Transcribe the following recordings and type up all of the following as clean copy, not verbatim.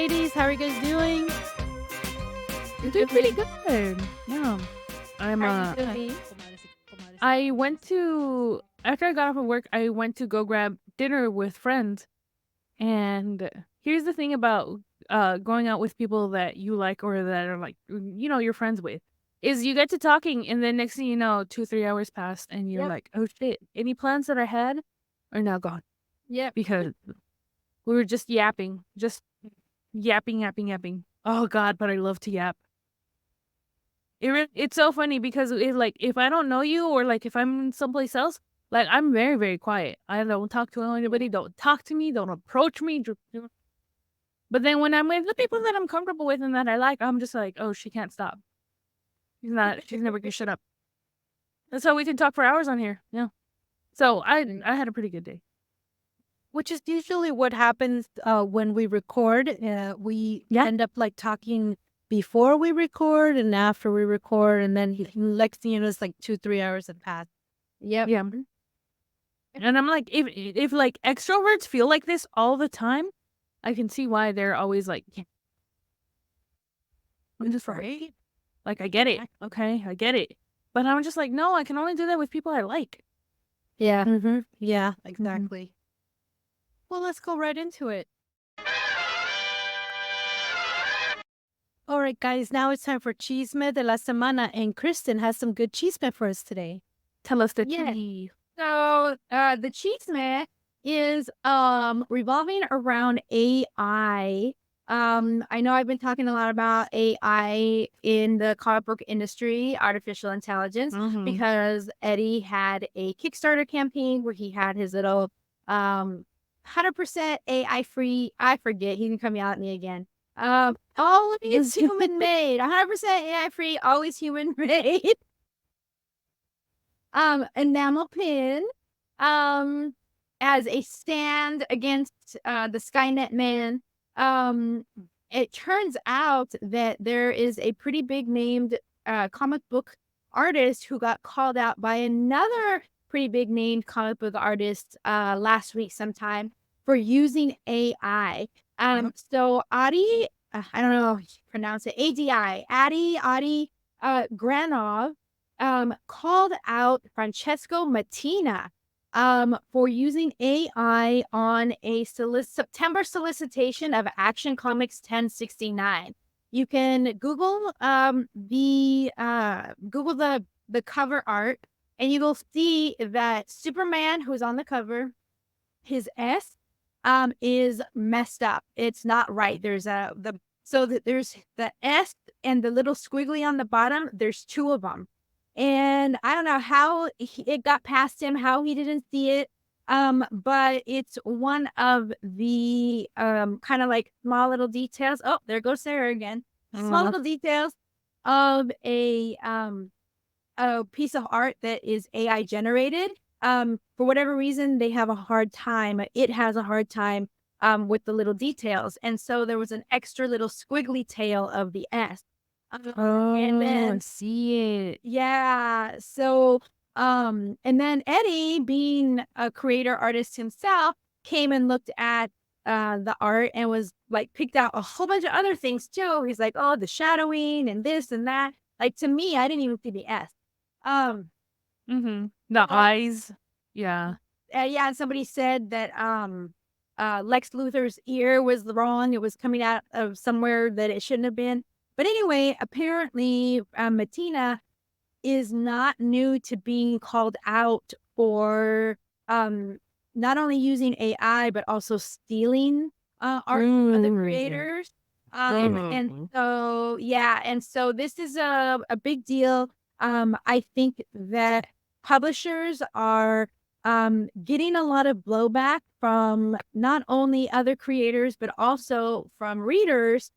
ladies. How are you guys doing? I'm doing pretty good. Yeah. I'm How are you doing? I went to after I got off of work, I went to go grab dinner with friends. And here's the thing about going out with people that you like or that are like you're friends with. Is you get to talking and then next thing you know, 2-3 hours pass and you're Yep. like, oh shit, any plans that I had are now gone. Yep. Because we were just yapping. Just yapping. Oh god, but I love to yap. It's so funny because if I don't know you or like if I'm someplace else, like I'm very, very quiet. I don't talk to anybody, don't talk to me, don't approach me. But then when I'm with the people that I'm comfortable with and that I like, I'm just like, oh, she can't stop. She's never gonna shut up. That's how we can talk for hours on here. Yeah. So I had a pretty good day. Which is usually what happens when we record. We end up like talking before we record and after we record, and then next thing you know, it's like 2-3 hours have passed. Yep. Yeah. And I'm like, if like extroverts feel like this all the time, I can see why they're always like, I'm just right. Like I get it, okay, I get it, but I'm just like, no, I can only do that with people I like. Yeah. Yeah. Exactly. Well, let's go right into it. All right, guys, now it's time for Chisme de la Semana, and Kristen has some good chisme for us today. Tell us the Yes. tea. So the chisme is revolving around AI. I know I've been talking a lot about AI in the comic book industry, artificial intelligence, because Eddie had a Kickstarter campaign where he had his little 100% AI free. I forget. He can come out at me again. All is human made. 100% AI free. Always human made. Enamel pin. As a stand against the Skynet man. It turns out that there is a pretty big named comic book artist who got called out by another pretty big named comic book artist last week sometime for using AI. So Adi, I don't know how you pronounce it, Adi Granov called out Francesco Mattina for using AI on a September solicitation of Action Comics 1069. You can Google the cover art, and you will see that Superman, who's on the cover, his S is messed up. It's not right. There's there's the S and the little squiggly on the bottom. There's two of them. And I don't know how it got past him, how he didn't see it. But it's one of the kind of like small little details. Oh, there goes Sarah again. Small little details of a piece of art that is AI generated. For whatever reason, they have a hard time. It has a hard time with the little details. And so there was an extra little squiggly tail of the S. And then see it. Yeah. So, and then Eddie, being a creator artist himself, came and looked at the art and was like picked out a whole bunch of other things too. He's like, oh, the shadowing and this and that. Like to me, I didn't even see the S. The eyes. Yeah. Yeah. And somebody said that Lex Luthor's ear was wrong. It was coming out of somewhere that it shouldn't have been. But anyway, apparently Mattina is not new to being called out for not only using AI, but also stealing art from other creators. And so, yeah. And so this is a big deal. I think that publishers are getting a lot of blowback from not only other creators, but also from readers.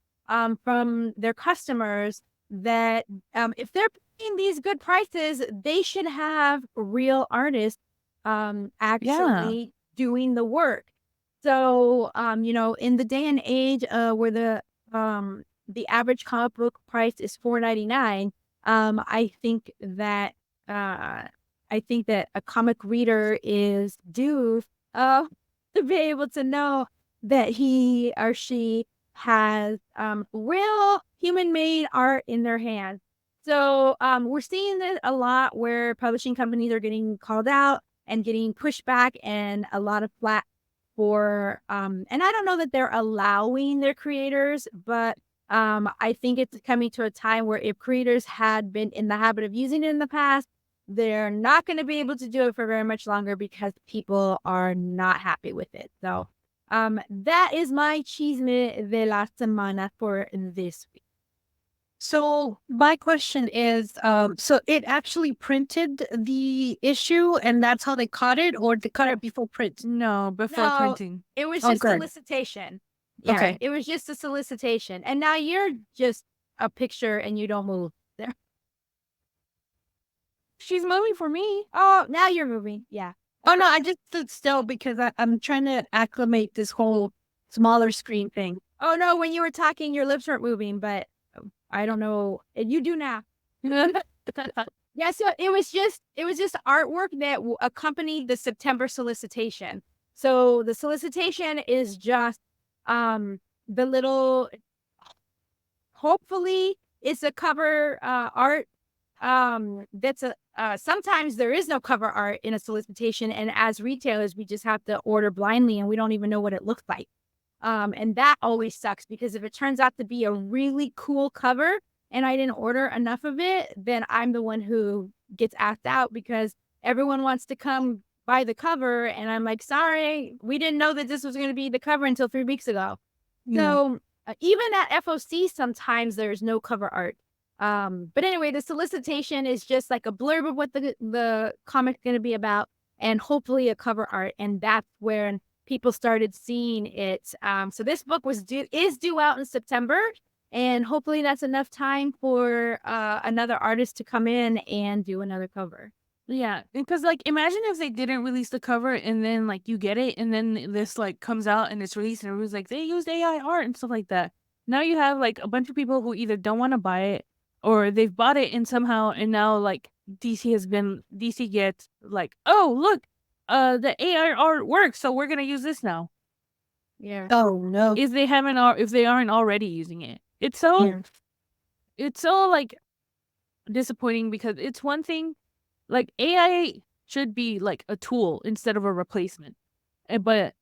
From their customers that if they're paying these good prices, they should have real artists actually doing the work. So, in the day and age where the average comic book price is $4.99, I think that a comic reader is due to be able to know that he or she has real human-made art in their hands. So we're seeing this a lot where publishing companies are getting called out and getting pushed back and a lot of flack for and I don't know that they're allowing their creators, but I think it's coming to a time where if creators had been in the habit of using it in the past, they're not going to be able to do it for very much longer because people are not happy with it. So that is my chisme de la semana for this week. So my question is, so it actually printed the issue and that's how they caught it, or they caught it before print? No, before No, printing. It was Oh, just good. solicitation. Yeah, Okay. it was just a solicitation. And now you're just a picture and you don't move there. She's moving for me. Oh, now you're moving. Yeah. Oh no, I just stood still because I'm trying to acclimate this whole smaller screen thing. Oh no, when you were talking, your lips weren't moving, but I don't know. You do now. Yeah, so it was just artwork that accompanied the September solicitation. So the solicitation is just the little, hopefully it's a cover art. That's sometimes there is no cover art in a solicitation, and as retailers we just have to order blindly and we don't even know what it looks like. And that always sucks because if it turns out to be a really cool cover and I didn't order enough of it, then I'm the one who gets asked out because everyone wants to come buy the cover. And I'm like, sorry, we didn't know that this was going to be the cover until 3 weeks ago. So even at FOC, sometimes there's no cover art. But anyway, the solicitation is just like a blurb of what the comic's going to be about and hopefully a cover art. And that's where people started seeing it. So this book is due out in September. And hopefully that's enough time for another artist to come in and do another cover. Yeah, because like imagine if they didn't release the cover and then like you get it and then this like comes out and it's released and everyone's like they used AI art and stuff like that. Now you have like a bunch of people who either don't want to buy it or they've bought it and somehow and now like DC gets like, oh look, the AI art works, so we're gonna use this now. Yeah. Oh no. If they aren't already using it. It's so like disappointing because it's one thing, like AI should be like a tool instead of a replacement, but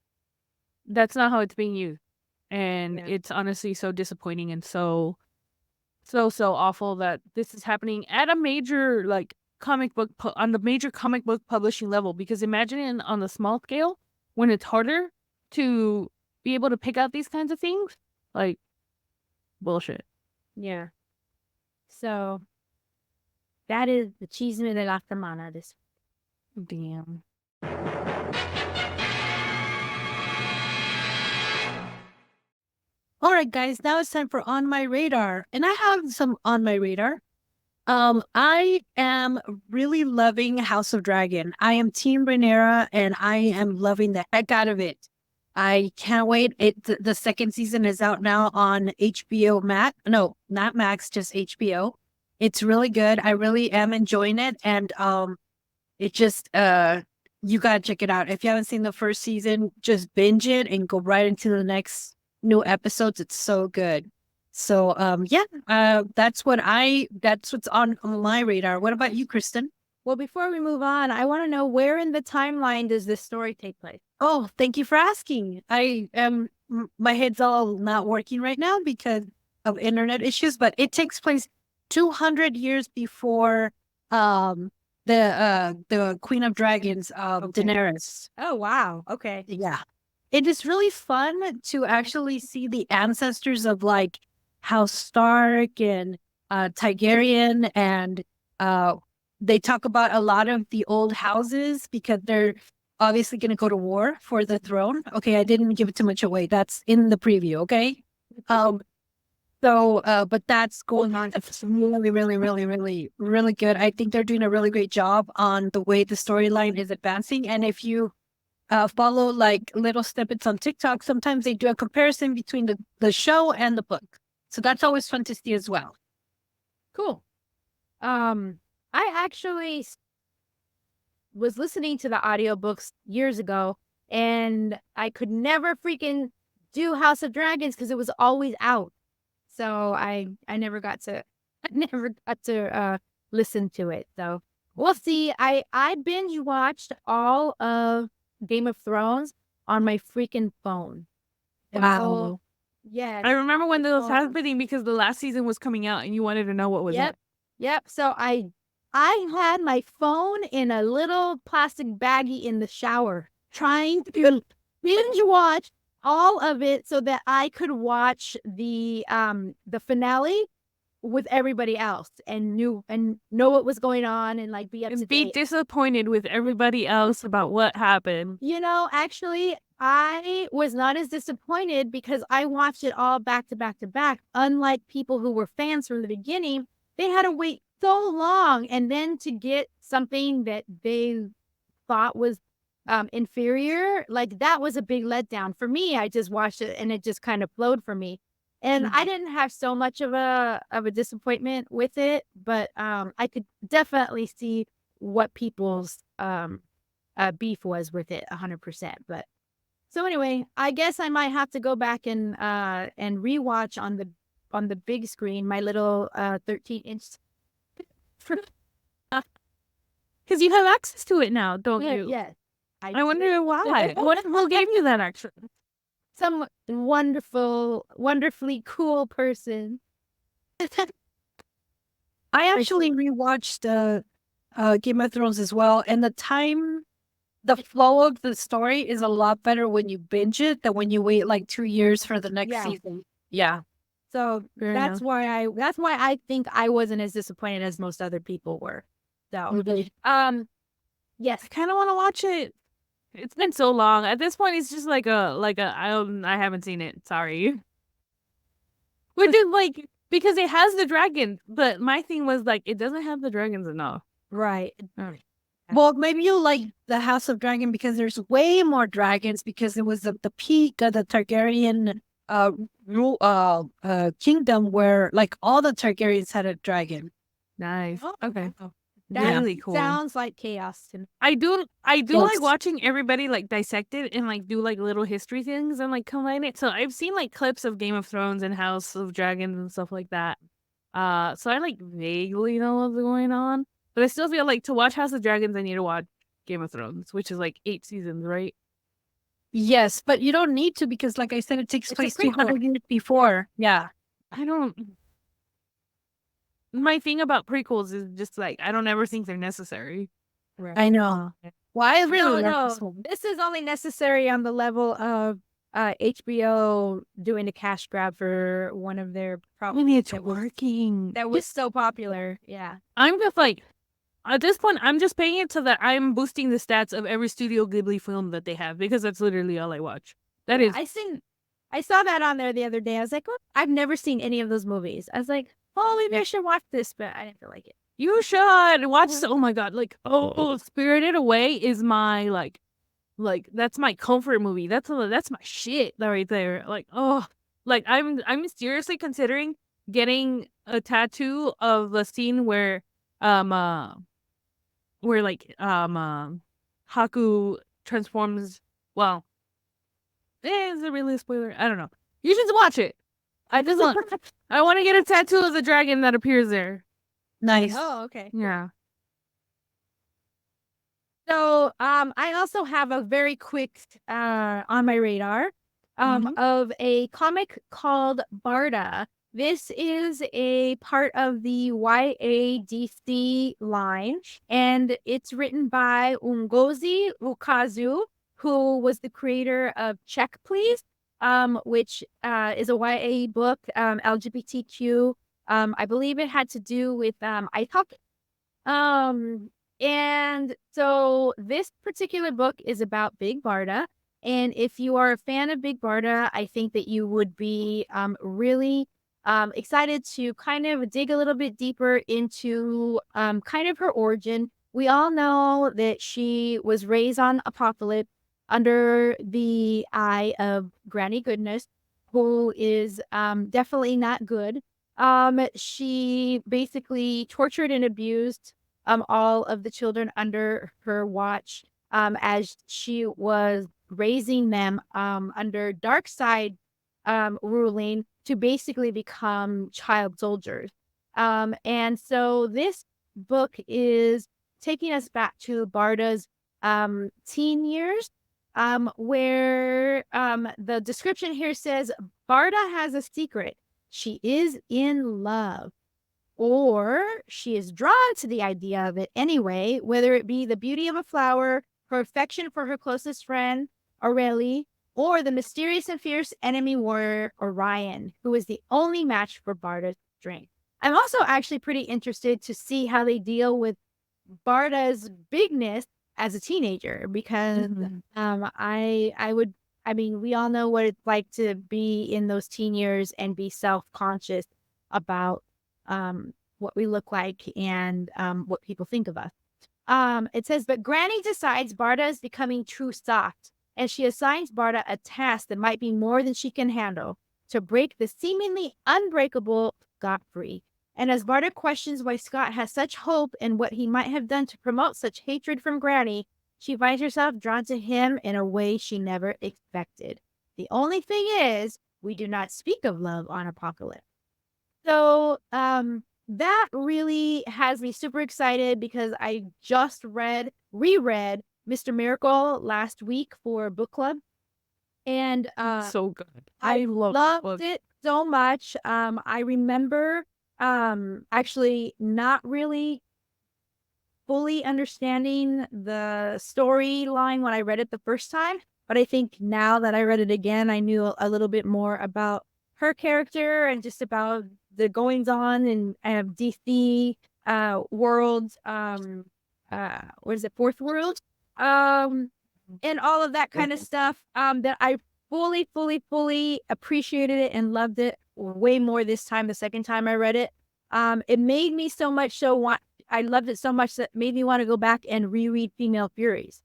that's not how it's being used, and it's honestly so disappointing and so awful that this is happening at a major like on the major comic book publishing level. Because imagine it on the small scale when it's harder to be able to pick out these kinds of things, like bullshit. Yeah. So that is the chisme de la semana this week. Damn. All right, guys, now it's time for On My Radar. And I have some on my radar. I am really loving House of Dragon. I am Team Rhaenyra, and I am loving the heck out of it. I can't wait. The second season is out now on HBO Max. No, not Max, just HBO. It's really good. I really am enjoying it. And it just you gotta check it out. If you haven't seen the first season, just binge it and go right into the next new episodes. It's so good. So that's what's on my radar. What about you, Kristen? Well, before we move on, I want to know where in the timeline does this story take place? Oh, thank you for asking. My head's all not working right now because of internet issues, but it takes place 200 years before the Queen of Dragons, Daenerys. Oh, wow. Okay. Yeah. It is really fun to actually see the ancestors of like House Stark and Targaryen, and they talk about a lot of the old houses because they're obviously going to go to war for the throne. Okay, I didn't give it too much away. That's in the preview, okay? But that's going on. It's really, really, really, really, really good. I think they're doing a really great job on the way the storyline is advancing. And if you follow like little snippets on TikTok, sometimes they do a comparison between the show and the book. So that's always fun to see as well. Cool. I actually was listening to the audiobooks years ago and I could never freaking do House of Dragons because it was always out. So I never got to listen to it. So we'll see. I binge watched all of Game of Thrones on my freaking phone. Wow. Yeah. I remember when this was happening because the last season was coming out and you wanted to know what was up. Yep. So I had my phone in a little plastic baggie in the shower, trying to binge watch all of it so that I could watch the finale with everybody else and know what was going on and like be up to And be date. disappointed with everybody else about what happened. You know, actually, I was not as disappointed because I watched it all back to back to back. Unlike people who were fans from the beginning, they had to wait so long and then to get something that they thought was inferior, like that was a big letdown for me. I just watched it and it just kind of flowed for me. And I didn't have so much of a disappointment with it, but I could definitely see what people's beef was with it 100%. But so anyway, I guess I might have to go back and rewatch on the big screen my little 13-inch. Because you have access to it now, don't you? Yes. I wonder why. Who gave you that access? Some wonderfully cool person. I actually rewatched Game of Thrones as well, and the flow of the story is a lot better when you binge it than when you wait like 2 years for the next season. Yeah. So that's why I think I wasn't as disappointed as most other people were. So yes, I kind of want to watch it. It's been so long. At this point, it's just like I haven't seen it. Sorry. Which is like, because it has the dragon, but my thing was like, it doesn't have the dragons enough. right. Well, maybe you like the House of Dragon because there's way more dragons because it was the peak of the Targaryen kingdom where like all the Targaryens had a dragon. Nice. Okay. That really cool. Sounds like chaos to me. I do Yes. like watching everybody like dissect it and like do like little history things and like combine it. So I've seen like clips of Game of Thrones and House of Dragons and stuff like that. So I like vaguely know what's going on, but I still feel like to watch House of Dragons I need to watch Game of Thrones, which is like 8 seasons, right? Yes, but you don't need to because like I said, it takes place 200 years before. Yeah. My thing about prequels is just like I don't ever think they're necessary. I know. Well, I really love this No. one. This is only necessary on the level of HBO doing a cash grab for one of their Maybe it's working. that was so popular. Yeah. I'm just like, at this point, I'm just paying it so that I'm boosting the stats of every Studio Ghibli film that they have because that's literally all I watch. That is. I saw that on there the other day. I was like, well, I've never seen any of those movies. I was like, oh, maybe I should watch this, but I didn't feel like it. You should watch. Oh my god! Like, Spirited Away is my like that's my comfort movie. That's my shit right there. Like, like I'm seriously considering getting a tattoo of the scene where Haku transforms. Well, is it really a spoiler? I don't know. You should watch it. I want to get a tattoo of the dragon that appears there. Nice. Oh, okay. Yeah. So, I also have a very quick on my radar of a comic called Barda. This is a part of the YADC line, and it's written by Ngozi Ukazu, who was the creator of Check Please, which is a YA book, LGBTQ. I believe it had to do with ITOC. And so this particular book is about Big Barda. And if you are a fan of Big Barda, I think that you would be really excited to kind of dig a little bit deeper into kind of her origin. We all know that she was raised on Apocalypse under the eye of Granny Goodness, who is definitely not good. She basically tortured and abused all of the children under her watch as she was raising them under dark side ruling to basically become child soldiers. And so this book is taking us back to Barda's teen years, where the description here says Barda has a secret. She is in love, or she is drawn to the idea of it anyway, whether it be the beauty of a flower, her affection for her closest friend, Aurelie, or the mysterious and fierce enemy warrior, Orion, who is the only match for Barda's strength. I'm also actually pretty interested to see how they deal with Barda's bigness as a teenager, because I mean, we all know what it's like to be in those teen years and be self-conscious about what we look like and what people think of us. It says, but Granny decides Barda is becoming too soft, and she assigns Barda a task that might be more than she can handle, to break the seemingly unbreakable Scott free. And as Barda questions why Scott has such hope and what he might have done to promote such hatred from Granny, she finds herself drawn to him in a way she never expected. The only thing is, we do not speak of love on Apocalypse. So that really has me super excited, because I just reread Mr. Miracle last week for book club. And So good. I loved loved it so much. I remember actually not really fully understanding the storyline when I read it the first time, but I think now that I read it again, I knew a little bit more about her character and just about the goings on in DC world, what is it, Fourth World, and all of that kind of stuff, that I fully appreciated it and loved it way more this time, the second time I read it. It made me so much so I loved it so much that made me want to go back and reread Female Furies.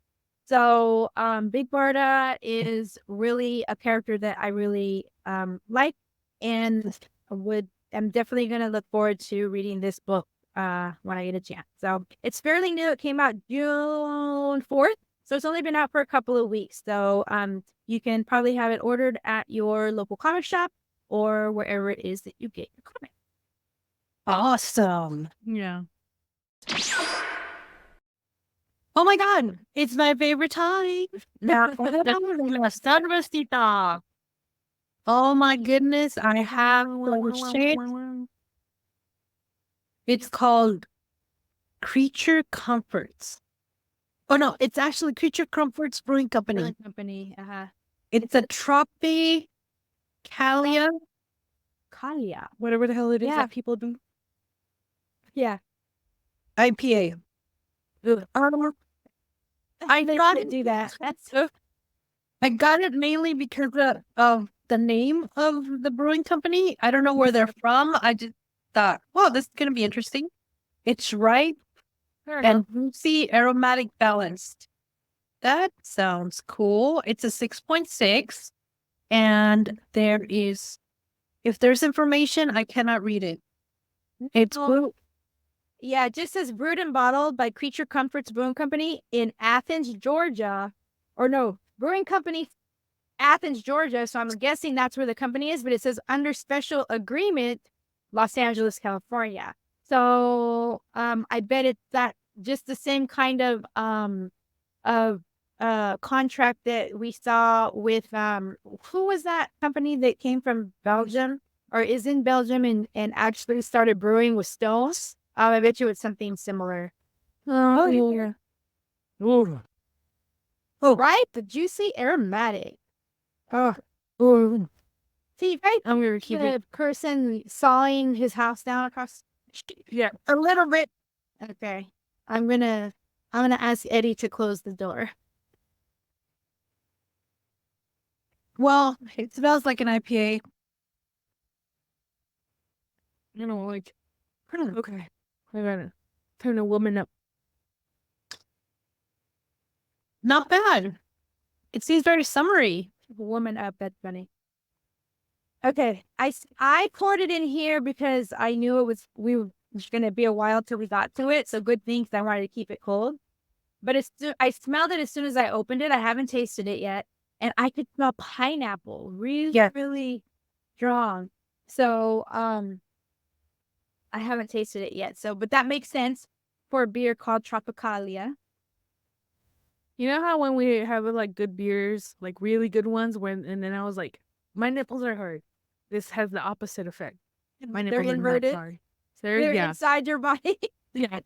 So Big Barda is really a character that I really like, and I'm definitely going to look forward to reading this book when I get a chance. So it's fairly new. It came out June 4th. So it's only been out for a couple of weeks. So you can probably have it ordered at your local comic shop or wherever it is that you get your comic. Awesome. Yeah. Oh my God. It's my favorite time. CERVECITA. Oh my goodness. I have the shade. It's called Creature Comforts. Oh no, it's actually Creature Comforts Brewing Company. It's a Tropicália. Whatever the hell it is that people do. Yeah. IPA. I got to do that. I got it mainly because of the name of the brewing company. I don't know where they're from. I just thought, wow, this is going to be interesting. It's ripe and juicy, aromatic, balanced. That sounds cool. It's a 6.6. And there is, if there's information, I cannot read it. It's blue. Yeah, it just says brewed and bottled by Creature Comforts Brewing Company in Athens, Georgia. Or no, Brewing Company, Athens, Georgia. So I'm guessing that's where the company is, but it says under special agreement, Los Angeles, California. So I bet it's that just the same kind of contract that we saw with who was that company that came from Belgium or is in Belgium and actually started brewing with Stones? I bet you it's something similar. Oh, yeah. Oh, Right? The juicy aromatic. oh. See, right? I'm going to keep The it. person sawing his house down across. Yeah. A little bit. Okay. I'm gonna ask Eddie to close the door. Well, it smells like an IPA. You know, like, okay. I gotta turn a woman up. Not bad. It seems very summery. Woman up, that's funny. Okay, I poured it in here because I knew it was gonna be a while till we got to it. So good thing, 'cause I wanted to keep it cold. But I smelled it as soon as I opened it. I haven't tasted it yet. and I could smell pineapple really, Yeah. really strong. So, I haven't tasted it yet. So, but that makes sense for a beer called Tropicália. You know how when we have like good beers, like really good ones, and then I was like, my nipples are hard. This has the opposite effect. My They're nipples are not inverted. hard. They're Yeah, inside your body. yeah.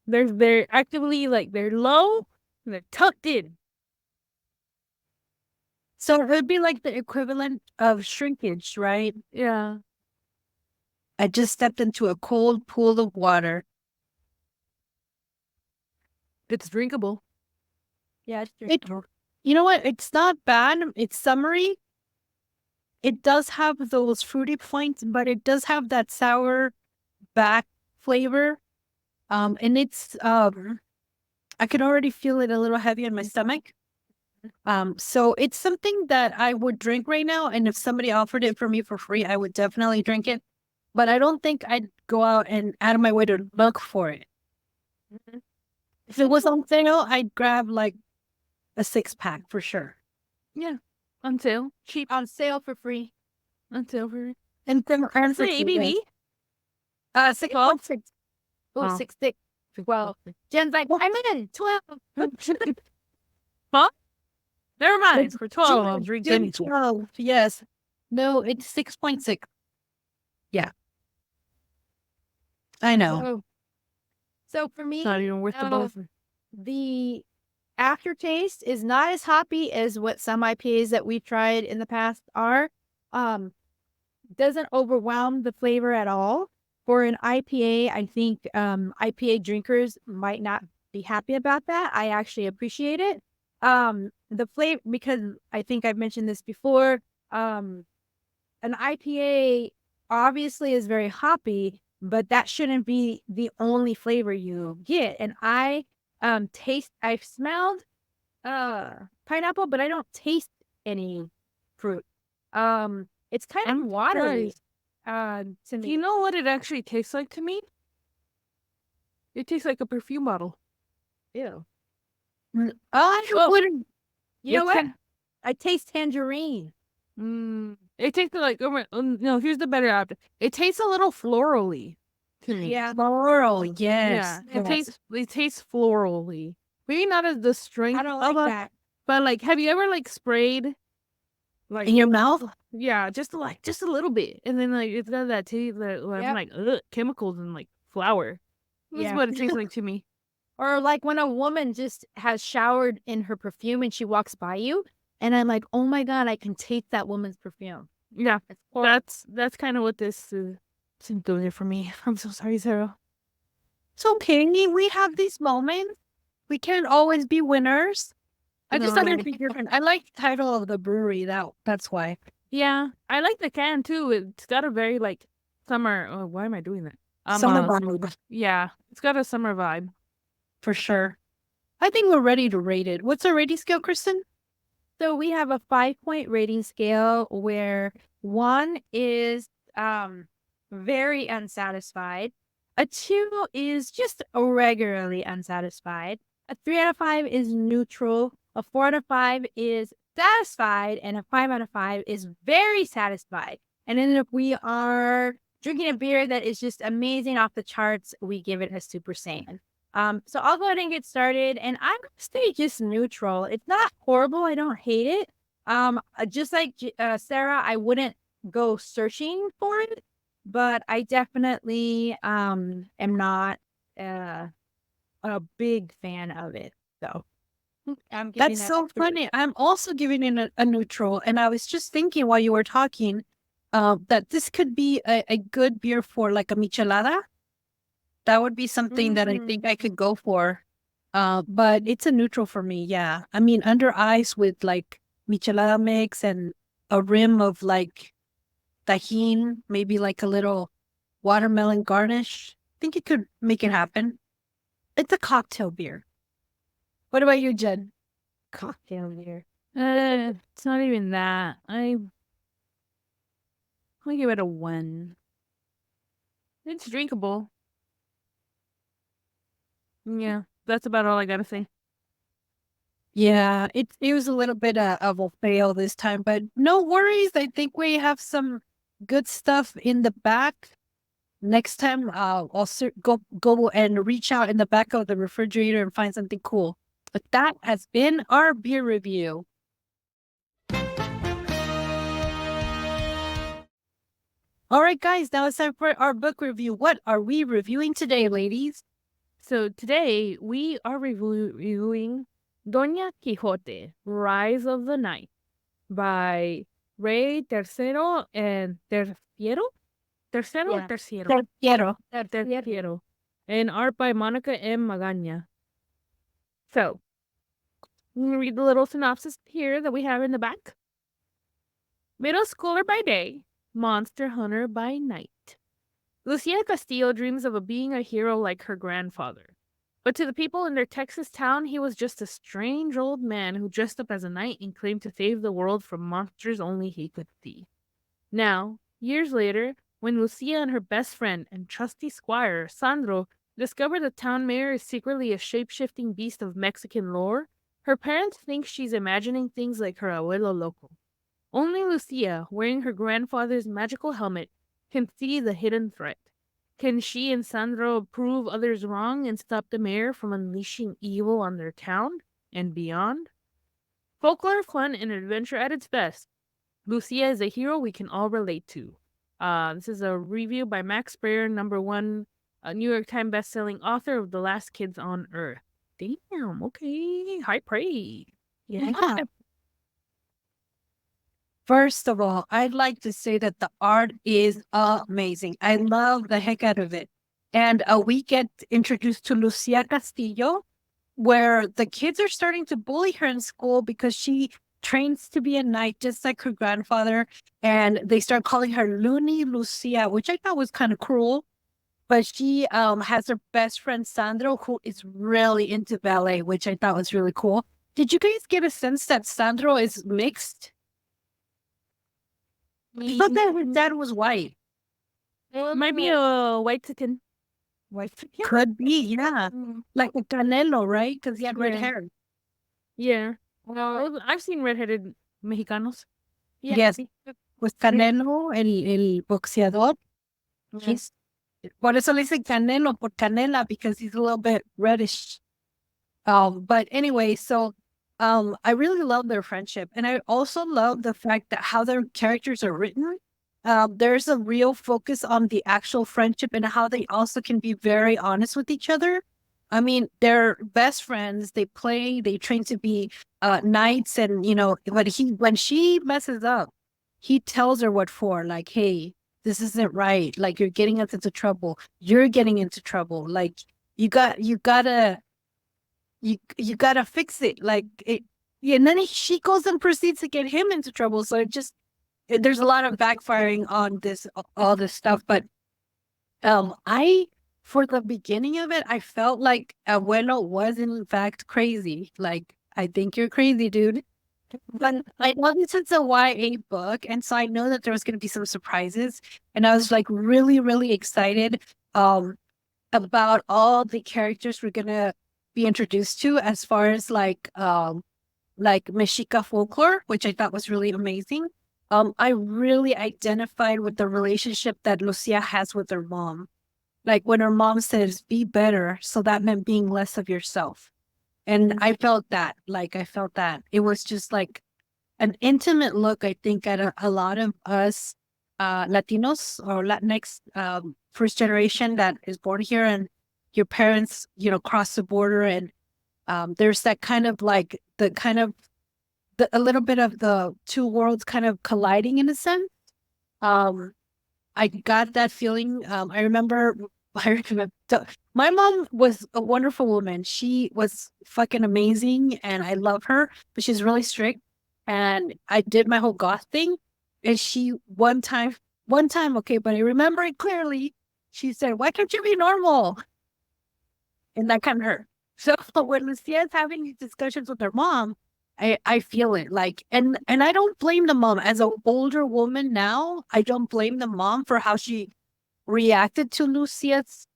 They're actively like they're low and they're tucked in. So it would be like the equivalent of shrinkage, right? Yeah. I just stepped into a cold pool of water. It's drinkable. Yeah, it's It, you know what? It's not bad. It's summery. It does have those fruity points, but it does have that sour back flavor. And it's I can already feel it a little heavy in my stomach. So it's something that I would drink right now, and if somebody offered it for me for free, I would definitely drink it. But I don't think I'd go out and out of my way to look for it. If it was on sale, I'd grab like a 6-pack for sure. Yeah. Until cheap on sale for free. until for And then what's the ABV? 6.6. Oh, Oh. 6.6. 12. Jen's like, I'm in 12. Huh? Never mind. It's For 12, I'll drink any 12. 12. Yes. No, it's 6.6. Yeah. I know. So for me, It's not even worth the buzz. the aftertaste is not as hoppy as what some IPAs that we've tried in the past are. Doesn't overwhelm the flavor at all. For an IPA, I think IPA drinkers might not be happy about that. I actually appreciate it. The flavor, because I think I've mentioned this before, an IPA obviously is very hoppy, but that shouldn't be the only flavor you get. And I've smelled pineapple, but I don't taste any fruit. It's kind of watery. To me. You know what it actually tastes like to me? It tastes like a perfume bottle. Ew. I wouldn't. You know what? I taste tangerine. It tastes like no. Here's the better option. It tastes a little florally to me. Yeah. Floral, yes. Yeah. It tastes florally. Maybe not as the strength I don't of like a, that. but like, have you ever like sprayed? Like In your mouth? yeah, just a little bit, and then like it's got that taste that I'm Yep. like ugh, chemicals and like flour. That's Yeah. what it tastes like to me. Or like when a woman just has showered in her perfume and she walks by you, and I'm like, oh my God, I can taste that woman's perfume. Yeah, It's horrible. that's kind of what this is doing it for me. I'm so sorry, Sarah. It's okay. We have these moments. We can't always be winners. I just thought it'd be different. I like the title of the brewery. That's why. Yeah, I like the can too. It's got a very like summer. Oh, why am I doing that? Summer vibe, Yeah, it's got a summer vibe. for sure. I think we're ready to rate it. What's our rating scale, Kristen? So we have a 5-point rating scale where 1 is very unsatisfied. A 2 is just regularly unsatisfied. A 3 out of 5 is neutral. A 4 out of 5 is satisfied. And a 5 out of 5 is very satisfied. And then if we are drinking a beer that is just amazing off the charts, we give it a Super Saiyan. So I'll go ahead and get started, and I'm going to stay just neutral. It's not horrible. I don't hate it. Just like Sarah, I wouldn't go searching for it, but I definitely am not a big fan of it. So I'm giving That's so funny. I'm also giving it a neutral. And I was just thinking while you were talking that this could be a good beer for like a michelada. That would be something that I think I could go for. But it's a neutral for me. Yeah. I mean, under ice with like michelada mix and a rim of like tajin, maybe like a little watermelon garnish. I think it could make it happen. It's a cocktail beer. What about you, Jen? cocktail beer. It's not even that. I'm gonna give it a 1. It's drinkable. Yeah, that's about all I gotta say. Yeah, it was a little bit of a fail this time, but no worries. I think we have some good stuff in the back. Next time, I'll go and reach out in the back of the refrigerator and find something cool. But that has been our beer review. All right, guys, now it's time for our book review. What are we reviewing today, ladies? So today we are reviewing Doña Quixote, Rise of the Knight by Rey Tercero and Terciero? Tercero or Yeah. Terciero? Terciero. Terciero. And art by Monica M. Magaña. So, I'm going to read the little synopsis here that we have in the back. Middle schooler by day, monster hunter by night. Lucia Castillo dreams of being a hero like her grandfather. But to the people in their Texas town, he was just a strange old man who dressed up as a knight and claimed to save the world from monsters only he could see. Now, years later, when Lucia and her best friend and trusty squire, Sandro, discover the town mayor is secretly a shape-shifting beast of Mexican lore, her parents think she's imagining things like her abuelo loco. Only Lucia, wearing her grandfather's magical helmet, can see the hidden threat. Can she and Sandro prove others wrong and stop the mayor from unleashing evil on their town and beyond? Folklore, fun, and adventure at its best. Lucia is a hero we can all relate to. This is a review by Max Breyer, #1 New York Times bestselling author of The Last Kids on Earth. Damn, okay. High praise. Yeah. First of all, I'd like to say that the art is amazing. I love the heck out of it. And we get introduced to Lucia Castillo, where the kids are starting to bully her in school because she trains to be a knight just like her grandfather. And they start calling her Looney Lucia, which I thought was kind of cruel. But she has her best friend Sandro, who is really into ballet, which I thought was really cool. Did you guys get a sense that Sandro is mixed? I thought that her dad was white. Might be a white chicken. White could be, yeah. Like a Canelo, right? Because he had red Yeah. hair. Yeah. Well, I've seen redheaded Mexicanos. Yes. With Canelo, el boxeador. He's, por eso le dicen Canelo, por Canela, because he's a little bit reddish. But anyway, so I really love their friendship. And I also love the fact that how their characters are written. There's a real focus on the actual friendship and how they also can be very honest with each other. I mean, they're best friends. They play, they train to be knights. And, you know, when she messes up, he tells her what for. Like, hey, this isn't right. Like, you're getting us into trouble. You're getting into trouble. Like, you gotta fix it. Like, it. Yeah, and then she goes and proceeds to get him into trouble. So there's a lot of backfiring on all this stuff. But for the beginning of it, I felt like Abuelo was in fact crazy. Like, I think you're crazy, dude. But I know this is a YA book, and so I know that there was going to be some surprises. And I was like really, really excited about all the characters we're going to be introduced to, as far as like Mexica folklore, which I thought was really amazing. I really identified with the relationship that Lucia has with her mom. Like when her mom says, be better. So that meant being less of yourself. And I felt that, it was just like an intimate look, I think, at a lot of us Latinos or Latinx first generation that is born here, and your parents, you know, cross the border. And there's that kind of like a little bit of the two worlds kind of colliding in a sense. I got that feeling. I remember my mom was a wonderful woman. She was fucking amazing and I love her, but she's really strict. And I did my whole goth thing. And she one time, okay, but I remember it clearly. She said, why can't you be normal? And that kind of hurt. So when Lucia's having these discussions with her mom, I feel it, like, and I don't blame the mom. As an older woman now, I don't blame the mom for how she reacted to Lucia's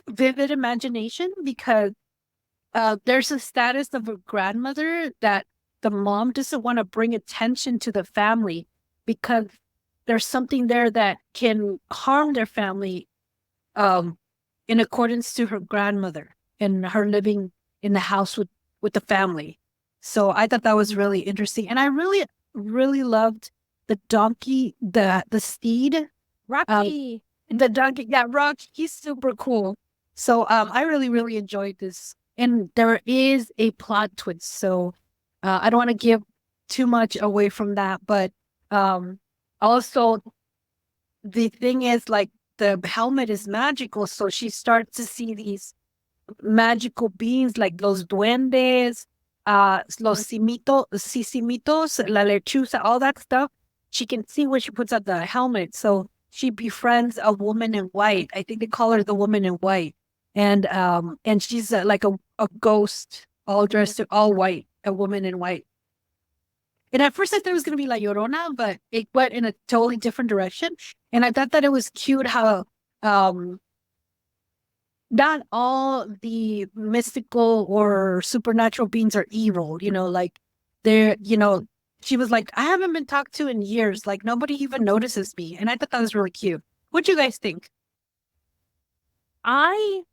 vivid imagination, because there's a status of a grandmother that the mom doesn't want to bring attention to the family because there's something there that can harm their family in accordance to her grandmother and her living in the house with the family. So I thought that was really interesting. And I really, really loved the donkey, the steed. Rocky. The donkey, yeah, Rocky, he's super cool. So I really, really enjoyed this. And there is a plot twist. So I don't want to give too much away from that. But also, the thing is, like, the helmet is magical. So she starts to see these magical beings like los duendes, los sisimitos, la lechuza, all that stuff. She can see when she puts on the helmet. So she befriends a woman in white. I think they call her the woman in white. And she's like a ghost, all dressed in all white, a woman in white. And at first I thought it was going to be La Llorona, but it went in a totally different direction. And I thought that it was cute how not all the mystical or supernatural beings are evil, like they're, she was like, I haven't been talked to in years. Like nobody even notices me. And I thought that was really cute. What do you guys think? I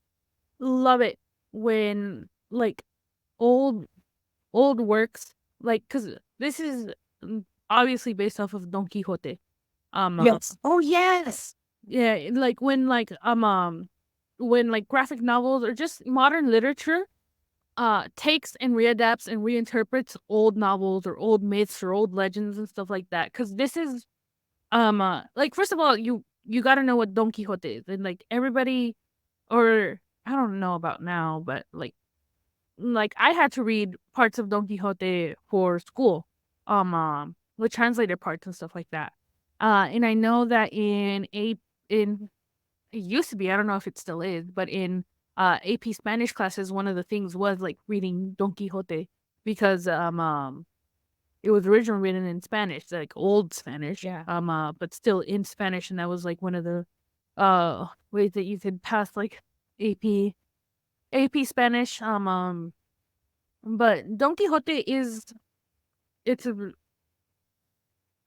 love it when like old works, like, because this is obviously based off of Don Quixote. Yes. Oh yes. Yeah, like when graphic novels or just modern literature takes and readapts and reinterprets old novels or old myths or old legends and stuff like that. Because this is like, first of all, you got to know what Don Quixote is, and like everybody, or I don't know about now, but like I had to read parts of Don Quixote for school, the translated parts and stuff like that. And I know that in it used to be, I don't know if it still is, but in AP Spanish classes, one of the things was like reading Don Quixote because it was originally written in Spanish, like old Spanish, but still in Spanish, and that was like one of the ways that you could pass like AP Spanish. But Don Quixote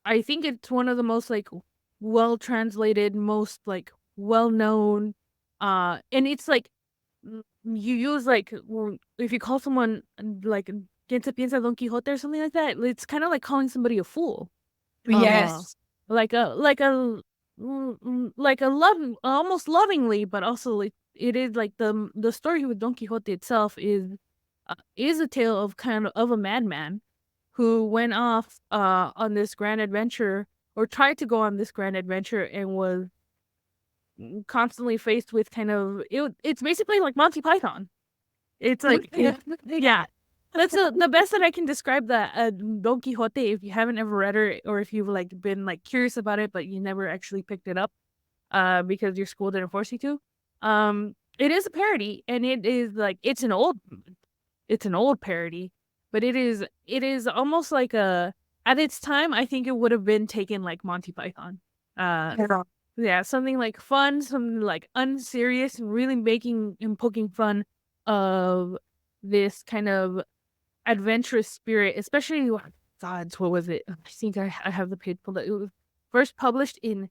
I think it's one of the most like well translated, most like well known, and it's like you use like if you call someone like ¿Quién se piensa Don Quixote or something like that? It's kind of like calling somebody a fool. Yes. Like a almost lovingly, but also like it is like the story with Don Quixote itself is a tale of kind of a madman who went off on this grand adventure, or tried to go on this grand adventure, and was constantly faced with kind of it's basically like Monty Python. It's like yeah. That's the best that I can describe that Don Quixote. If you haven't ever read it, or if you've like been like curious about it but you never actually picked it up because your school didn't force you to, it is a parody, and it is like it's an old parody, but it is almost like at its time I think it would have been taken like Monty Python. Yeah, something like fun, something like unserious, and really making and poking fun of this kind of adventurous spirit, especially what was it? I think I have the page pulled up. It was first published in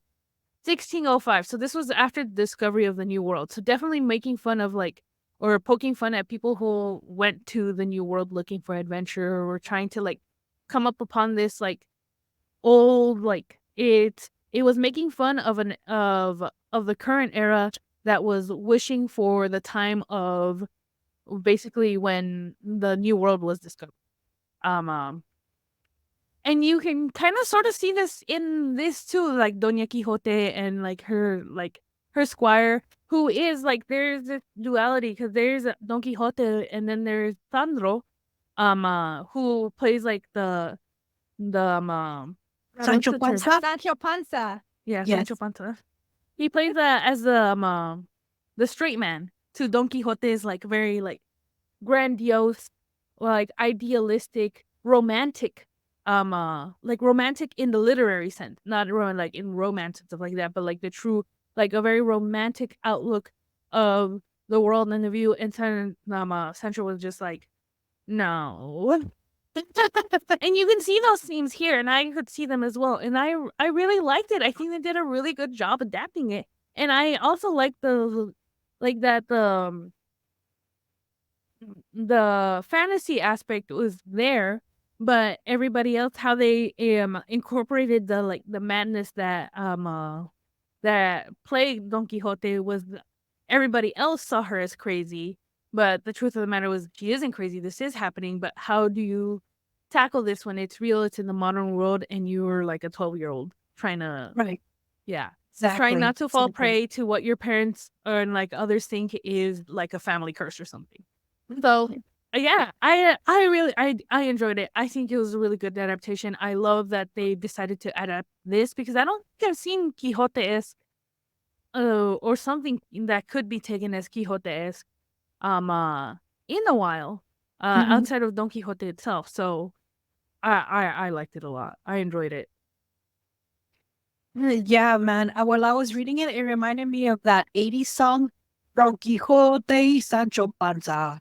1605. So this was after the discovery of the New World. So definitely making fun of like, or poking fun at people who went to the New World looking for adventure, or trying to like come up upon this like old, like it was making fun of the current era that was wishing for the time of basically when the New World was discovered. And you can kind of sort of see this in this too, like Doña Quixote and like her squire, who is like, there's this duality because there's Don Quixote and then there's Sandro, who plays like the Sancho Panza. Sancho Panza. Yeah, Yes. Sancho Panza. He plays as the straight man to Don Quixote's like very like grandiose, like idealistic, romantic, like romantic in the literary sense, not like in romance and stuff like that, but like the true, like a very romantic outlook of the world and the view, and Sancho was just like, no. And you can see those themes here, and I could see them as well. And I really liked it. I think they did a really good job adapting it. And I also like the fantasy aspect was there, but everybody else, how they incorporated the madness that that plagued Don Quixote was everybody else saw her as crazy, but the truth of the matter was she isn't crazy. This is happening, but how do you tackle this when it's real? It's in the modern world, and you're like a 12-year-old trying to Right. yeah. Exactly. Trying not to fall prey to what your parents and like others think is like a family curse or something. So yeah, I really enjoyed it. I think it was a really good adaptation. I love that they decided to adapt this because I don't think I've seen Quixote-esque or something that could be taken as Quixote-esque in a while outside of Don Quixote itself. So I liked it a lot. I enjoyed it. Yeah, man. While I was reading it, it reminded me of that 80s song, Don Quixote y Sancho Panza.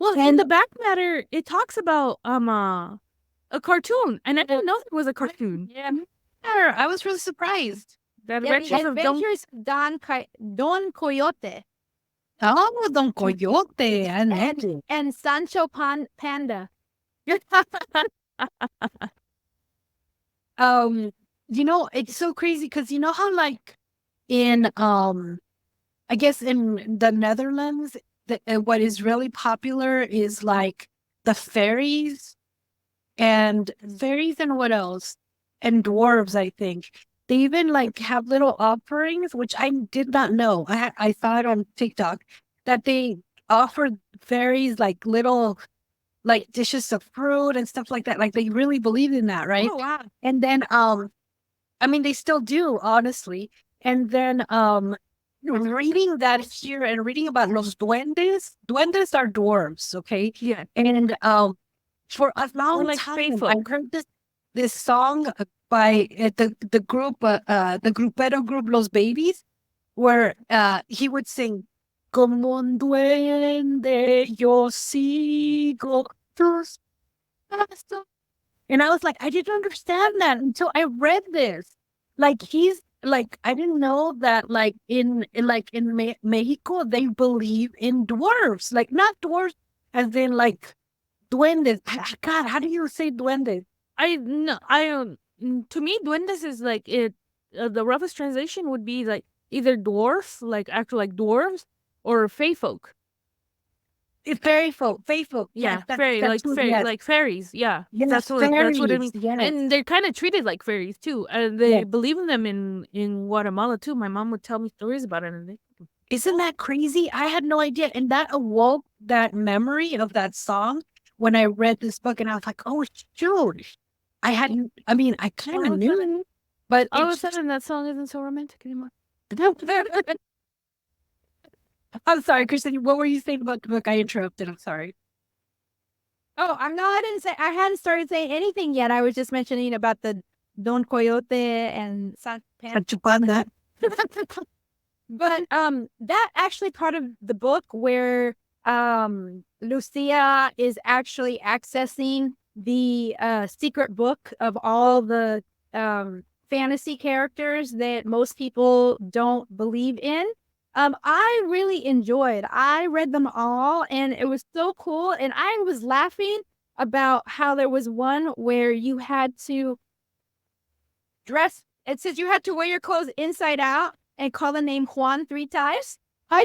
Well, in the back matter, it talks about a cartoon, and I didn't know there was a cartoon. Yeah, I was really surprised. The Yeah, the Adventures of Don. Adventures of Don Coyote Oh, Don Coyote. I know it. and Sancho Panda. You know, it's so crazy because you know how like in I guess in the Netherlands, what is really popular is like the fairies and what else? And dwarves, I think. They even like have little offerings, which I did not know. I saw it on TikTok that they offer fairies like little like dishes of fruit and stuff like that. Like they really believe in that, right? Oh wow! And then I mean they still do, honestly. And then reading that here and reading about los duendes. Duendes are dwarves, okay? Yeah. And for a long like time faithful. I heard this song by the group the grupero group Los Babies, where he would sing como un duende yo sigo tus pasos. And I was like, I didn't understand that until I read this. Like he's like, I didn't know that like in Mexico they believe in dwarves, like not dwarves as in like duendes. God, how do you say duendes? To me, duendes is like it. The roughest translation would be like either dwarf, like actual like dwarves, or fae folk. It's fairy folk. Yeah, Yes, fairy, that's what- yes. like fairies. Yeah, Yes, that's what it fairies, means. yes. And they're kind of treated like fairies too. And they Yes. believe in them in Guatemala too. My mom would tell me stories about it, and Isn't that crazy? I had no idea. And that awoke that memory of that song when I read this book. And I was like, oh, shoot. I hadn't, I mean, I kind of knew, but all of a it's sudden that song isn't so romantic anymore. I'm sorry, Kristen. What were you saying about the book? I interrupted. I'm sorry. Oh, I hadn't started saying anything yet. I was just mentioning about the Don Coyote and Sancho Panda. But that actually part of the book where Lucia is actually accessing the secret book of all the fantasy characters that most people don't believe in. I really enjoyed. I read them all, and it was so cool. And I was laughing about how there was one where you had to dress. It says you had to wear your clothes inside out and call the name Juan 3 times. I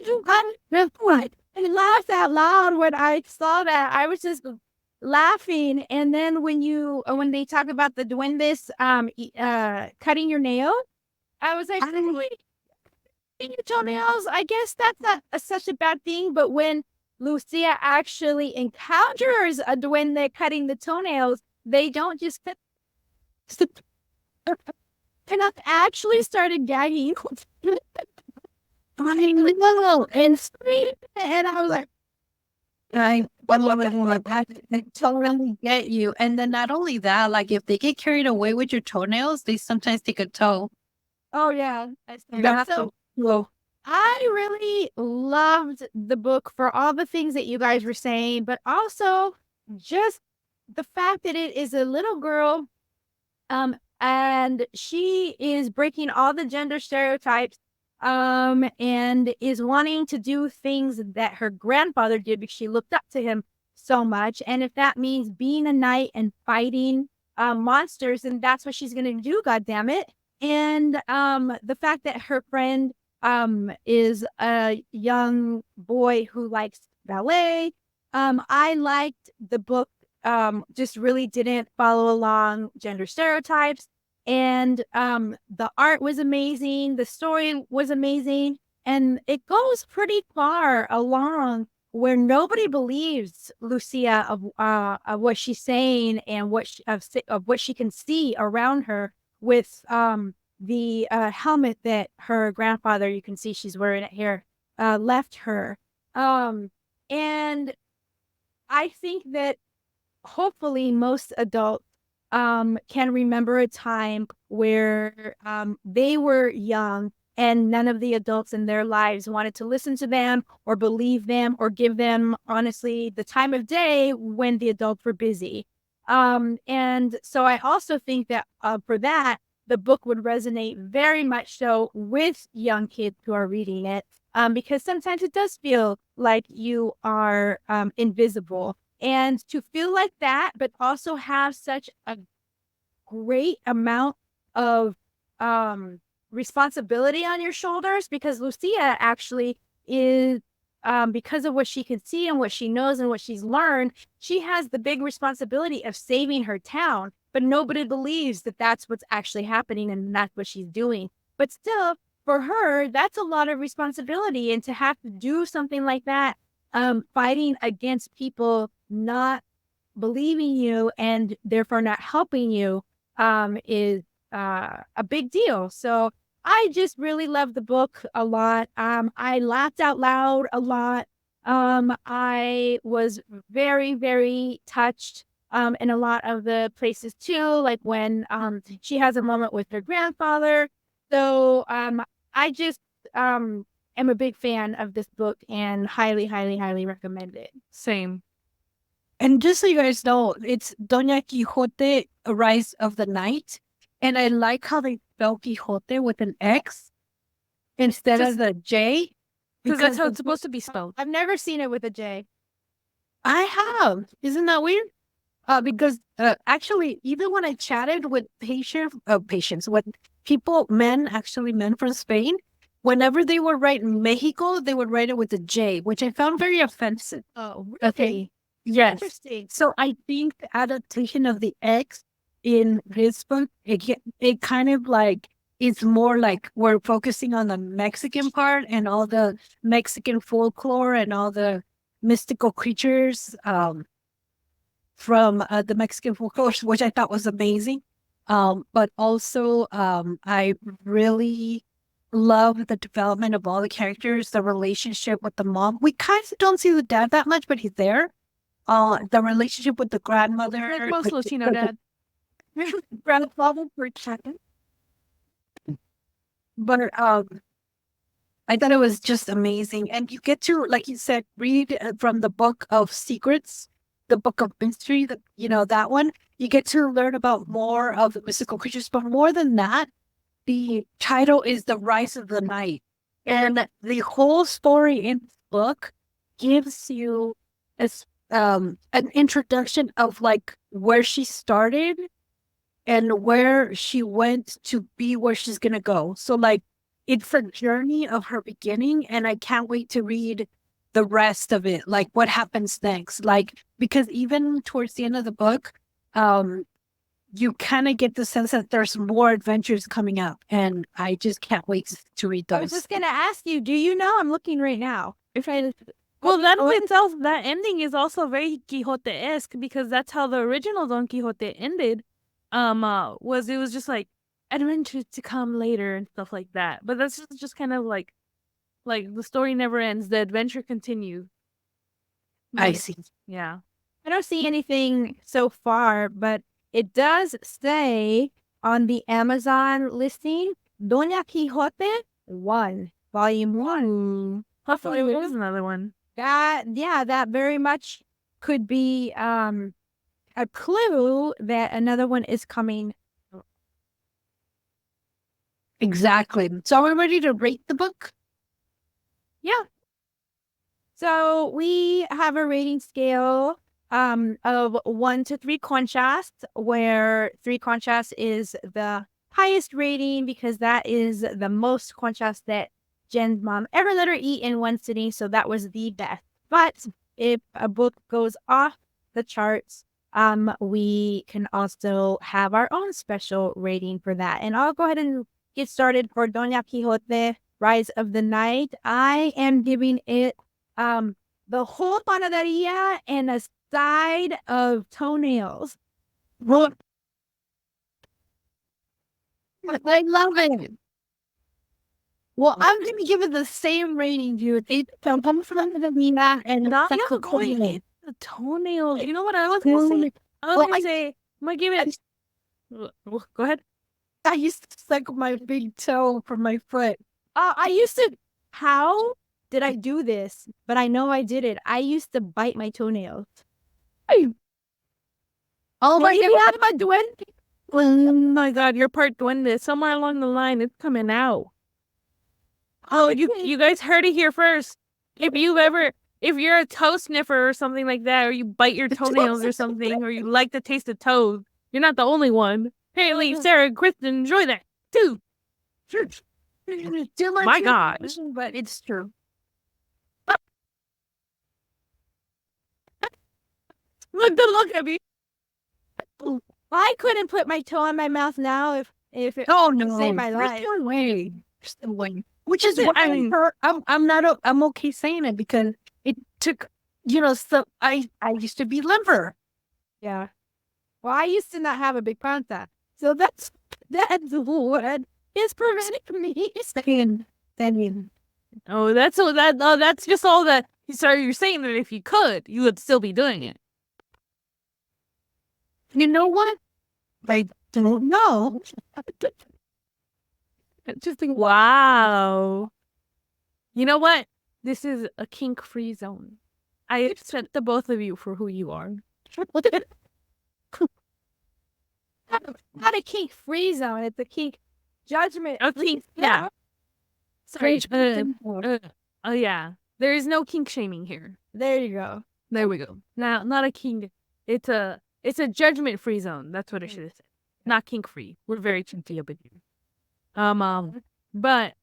laughed out loud when I saw that. I was just laughing. And then when they talk about the duendes cutting your nail, I was like, your toenails. I guess that's not such a bad thing. But when Lucia actually encounters a duende cutting the toenails, they don't just cut. And I actually started gagging. And I was like, I totally get you. And then not only that, like if they get carried away with your toenails, they sometimes take a toe. oh yeah. That's so cool. I really loved the book for all the things that you guys were saying, but also just the fact that it is a little girl, and she is breaking all the gender stereotypes, and is wanting to do things that her grandfather did because she looked up to him so much. And if that means being a knight and fighting monsters, then that's what she's gonna do, god damn it. And the fact that her friend is a young boy who likes ballet. I liked the book, just really didn't follow along gender stereotypes. And the art was amazing. The story was amazing. And it goes pretty far along where nobody believes Lucia of what she's saying and of what she can see around her with the helmet that her grandfather, you can see she's wearing it here, left her. And I think that hopefully most adults can remember a time where they were young and none of the adults in their lives wanted to listen to them or believe them or give them, honestly, the time of day when the adults were busy. And so I also think that for that, the book would resonate very much so with young kids who are reading it, because sometimes it does feel like you are invisible. And to feel like that, but also have such a great amount of responsibility on your shoulders, because Lucia actually is, because of what she can see and what she knows and what she's learned, she has the big responsibility of saving her town, but nobody believes that that's what's actually happening and that's what she's doing. But still, for her, that's a lot of responsibility, and to have to do something like that, fighting against people not believing you and therefore not helping you, is a big deal. So I just really loved the book a lot. I laughed out loud a lot. I was very, very touched in a lot of the places too, like when she has a moment with her grandfather. So I just am a big fan of this book and highly, highly, highly recommend it. Same. And just so you guys know, it's Doña Quixote, Rise of the Knight. And I like how they spell Quixote with an X instead of the J. Because that's how it's supposed to be spelled. I've never seen it with a J. I have. Isn't that weird? Because actually, even when I chatted with patients, with people, men from Spain, whenever they would write Mexico, they would write it with a J, which I found very offensive. Oh, really? Okay. Yes. Interesting. So I think the adaptation of the X in this book, it kind of like, it's more like we're focusing on the Mexican part and all the Mexican folklore and all the mystical creatures from the Mexican folklore, which I thought was amazing. But also, I really love the development of all the characters, the relationship with the mom. We kind of don't see the dad that much, but he's there. The relationship with the grandmother. Like most Latino dad. Grandfather for a second. But I thought it was just amazing. And you get to, like you said, read from the book of secrets, the book of mystery, that one. You get to learn about more of the mystical creatures. But more than that, the title is The Rise of the Knight. And the whole story in the book gives you an introduction of like where she started and where she went to be where she's going to go. So like it's a journey of her beginning, and I can't wait to read the rest of it. Like what happens next? Like, because even towards the end of the book, you kind of get the sense that there's more adventures coming up, and I just can't wait to read those. I was just going to ask you, do you know? I'm looking right now. Well, that itself, that ending is also very Quixote-esque, because that's how the original Don Quixote ended. It was just like adventures to come later and stuff like that. But that's just kind of like the story never ends. The adventure continues. I see. Yeah. I don't see anything so far, but it does say on the Amazon listing, Doña Quixote 1. Volume 1. Hopefully there's another one. That very much could be a clue that another one is coming. Exactly. So are we ready to rate the book? Yeah. So we have a rating scale of 1 to 3 conchas, where 3 conchas is the highest rating because that is the most conchas that Jen's mom ever let her eat in one sitting. So that was the best. But if a book goes off the charts, we can also have our own special rating for that. And I'll go ahead and get started for Doña Quixote, Rise of the Night. I am giving it the whole panaderia and a side of toenails. What? I love it. Well, I'm going to give it the same rating, dude. It comes from the Mina and Not the going the toenail. You know what I was going to say? I was going to say, I'm going to give it. Go ahead. I used to suck my big toe from my foot. I used to. How did I do this? But I know I did it. I used to bite my toenails. Oh my Maybe God. I'm a duende. Oh my God, you're part duende. Somewhere along the line, it's coming out. Oh, you guys heard it here first. If you're a toe sniffer or something like that, or you bite your toenails or something, or you like the taste of toes, you're not the only one. Apparently, Sarah and Kristen enjoy that too. My God. But it's true. Look at me. I couldn't put my toe in my mouth now if it Oh no, saved my life. There's no way. There's no way. Which is I why mean- I'm okay saying it because it took I used to be limber. Yeah. Well, I used to not have a big panza, so that's what is preventing me. Oh, that's just all that. Sorry, you're saying that if you could, you would still be doing it. You know what? I don't know. Just think, wow. You know what? This is a kink-free zone. I accept the both of you for who you are. Not a kink free zone. It's a kink judgment. A kink, yeah. Sorry. Oh yeah. There is no kink shaming here. There you go. There we go. Now, not a kink. It's a judgment-free zone. That's what I should have said. Not kink-free. We're very kinky up in here. But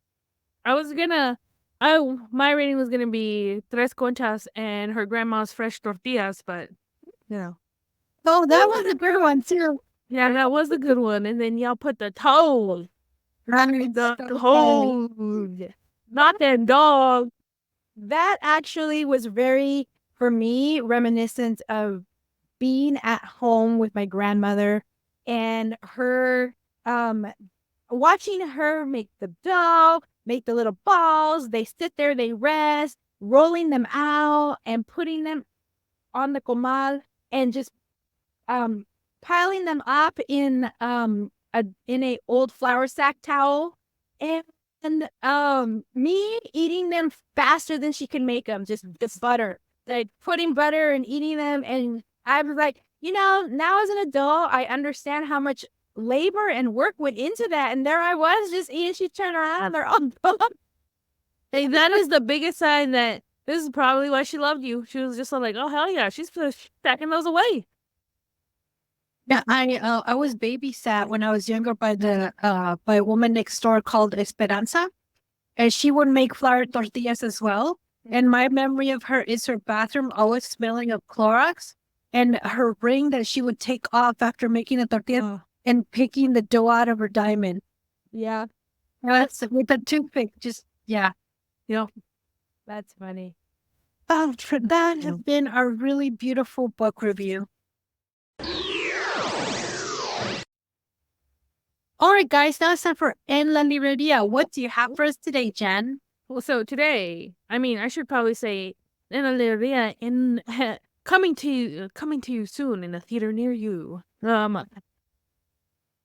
my rating was gonna be tres conchas and her grandma's fresh tortillas, but Oh, that was a good one too. yeah, that was a good one. And then y'all put the toes, the toes, not that dog. That actually was very, for me, reminiscent of being at home with my grandmother and her watching her make the dough, make the little balls. They sit there, they rest, rolling them out and putting them on the comal and just piling them up in a old flour sack towel, and me eating them faster than she could make them, just butter, like putting butter and eating them. And I was like, now as an adult, I understand how much labor and work went into that. And there I was just eating. She turned around and they're all gone. Hey, that is the biggest sign that this is probably why she loved you. She was just like, oh hell yeah, she's stacking those away. Yeah, I was babysat when I was younger by a woman next door called Esperanza, and she would make flour tortillas as well. And my memory of her is her bathroom always smelling of Clorox, and her ring that she would take off after making a tortilla and picking the dough out of her diamond. Yeah, That's with a toothpick. Just that's funny. That has been a really beautiful book review. All right, guys, now it's time for En la Libreria. What do you have for us today, Jen? Well, so today, I should probably say en la libreria coming to you soon in a theater near you.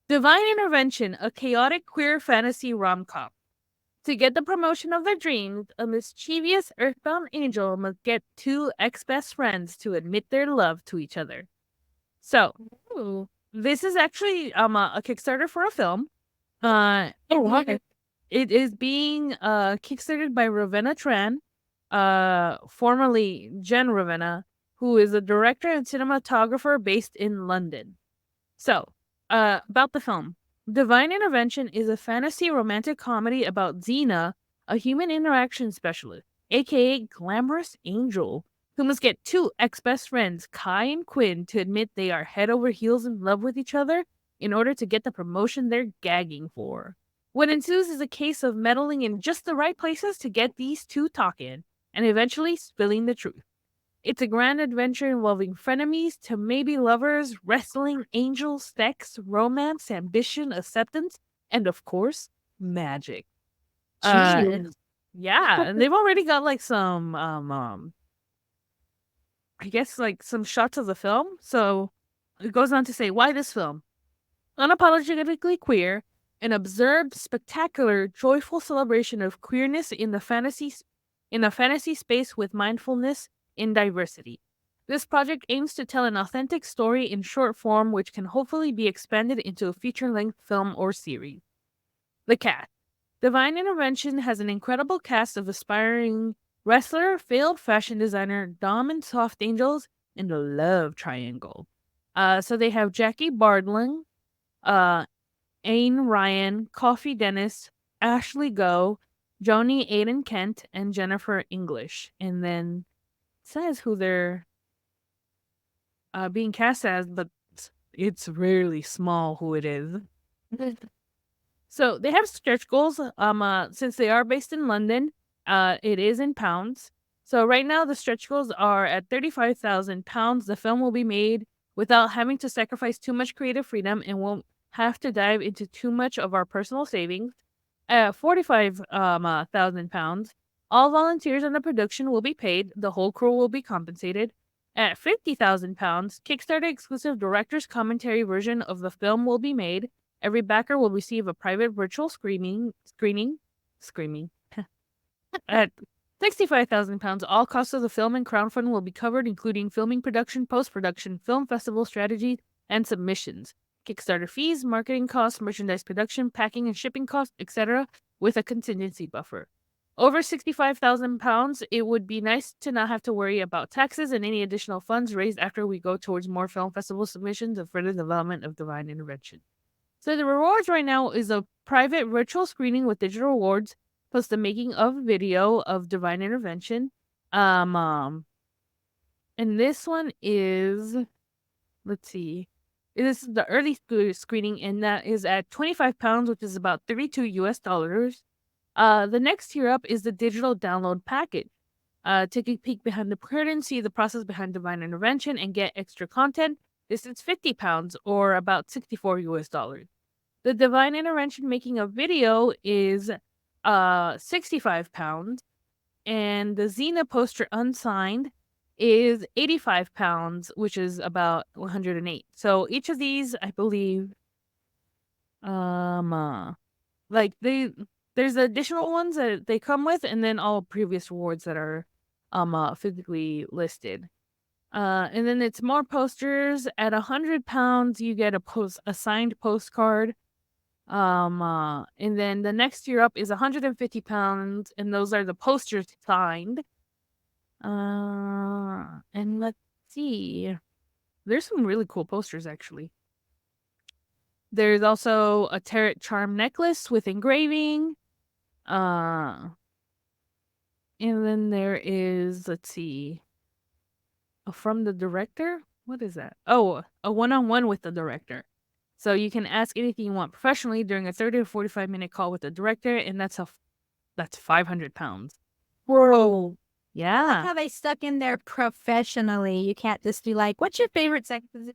Divine Intervention, a chaotic queer fantasy rom-com. To get the promotion of their dreams, a mischievous earthbound angel must get two ex-best friends to admit their love to each other. So, this is actually a Kickstarter for a film. It is being kickstarted by Ravenna Tran, formerly Jen Ravenna, who is a director and cinematographer based in London. So, about the film. Divine Intervention is a fantasy romantic comedy about Xena, a human interaction specialist, aka Glamorous Angel, who must get two ex-best friends, Kai and Quinn, to admit they are head over heels in love with each other in order to get the promotion they're gagging for. What ensues is a case of meddling in just the right places to get these two talking, and eventually spilling the truth. It's a grand adventure involving frenemies to maybe lovers, wrestling, angels, sex, romance, ambition, acceptance, and of course, magic. Yeah, and they've already got like some I guess like some shots of the film. So it goes on to say, why this film? Unapologetically queer, an absurd, spectacular, joyful celebration of queerness in the fantasy space with mindfulness in diversity. This project aims to tell an authentic story in short form which can hopefully be expanded into a feature-length film or series. The cast. Divine Intervention has an incredible cast of aspiring wrestler, failed fashion designer, dom and soft angels, and a love triangle. So they have Jackie Bardling, Ayn Ryan, Coffee Dennis, Ashley Go, Joni Aiden Kent, and Jennifer English. And then says who they're being cast as, but it's really small who it is. So they have stretch goals. Since they are based in London, it is in pounds. So right now the stretch goals are at £35,000. The film will be made without having to sacrifice too much creative freedom and won't have to dive into too much of our personal savings. At £45,000. All volunteers on the production will be paid. The whole crew will be compensated. At £50,000, Kickstarter exclusive director's commentary version of the film will be made. Every backer will receive a private virtual screening. At £65,000, all costs of the film and crowdfund will be covered, including filming, production, post-production, film festival strategy, and submissions. Kickstarter fees, marketing costs, merchandise production, packing and shipping costs, etc., with a contingency buffer. Over £65,000, it would be nice to not have to worry about taxes and any additional funds raised after we go towards more film festival submissions and further development of Divine Intervention. So the rewards right now is a private virtual screening with digital rewards, plus the making of video of Divine Intervention. And this one is, let's see. This is the early screening, and that is at £25, which is about $32 US. The next tier up is the digital download package. Take a peek behind the curtain, see the process behind Divine Intervention, and get extra content. This is £50 or about $64 US. The Divine Intervention making a video is £65, and the Xena poster unsigned is £85, which is about 108. So each of these, I believe, like there's additional ones that they come with, and then all previous rewards that are physically listed. And then it's more posters. At £100, you get a signed postcard. And then the next tier up is £150, and those are the posters signed. And let's see. There's some really cool posters, actually. There's also a tarot charm necklace with engraving. And then there is, let's see, from the director. What is that? Oh, a one-on-one with the director. So you can ask anything you want professionally during a 30 to 45-minute call with the director, and that's £500. Whoa. Yeah. Like how they stuck in there professionally. You can't just be like, "What's your favorite sex position?"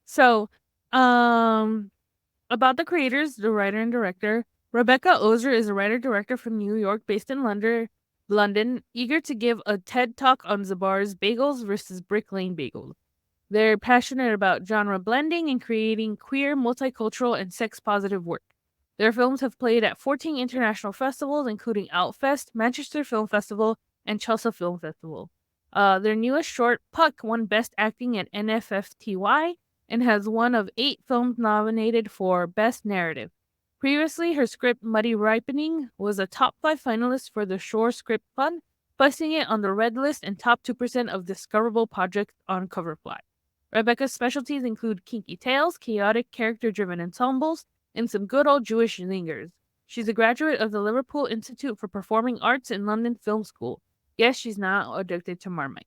So, about the creators, the writer and director, Rebecca Ozer is a writer-director from New York, based in London, eager to give a TED Talk on Zabar's bagels versus Brick Lane bagels. They're passionate about genre blending and creating queer, multicultural, and sex-positive work. Their films have played at 14 international festivals, including Outfest, Manchester Film Festival, and Chelsea Film Festival. Their newest short, Puck, won Best Acting at NFFTY and has one of 8 films nominated for Best Narrative. Previously, her script, Muddy Ripening, was a top 5 finalist for the Shore Script Fund, placing it on the red list and top 2% of discoverable projects on Coverfly. Rebecca's specialties include kinky tales, chaotic character-driven ensembles, and some good old Jewish zingers. She's a graduate of the Liverpool Institute for Performing Arts and London Film School. Yes, she's not addicted to Marmite.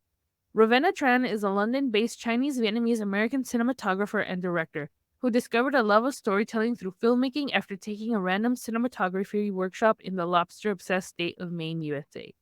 Ravenna Tran is a London-based Chinese-Vietnamese-American cinematographer and director who discovered a love of storytelling through filmmaking after taking a random cinematography workshop in the lobster-obsessed state of Maine, USA.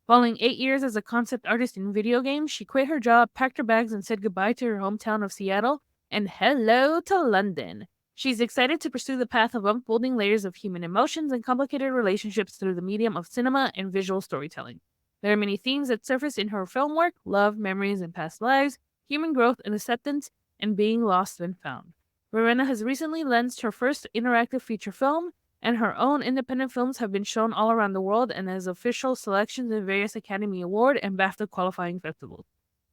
Following 8 years as a concept artist in video games, she quit her job, packed her bags, and said goodbye to her hometown of Seattle and hello to London. She's excited to pursue the path of unfolding layers of human emotions and complicated relationships through the medium of cinema and visual storytelling. There are many themes that surface in her film work: love, memories, and past lives, human growth and acceptance, and being lost and found. Ravenna has recently lensed her first interactive feature film, and her own independent films have been shown all around the world and as official selections in various Academy Award and BAFTA qualifying festivals.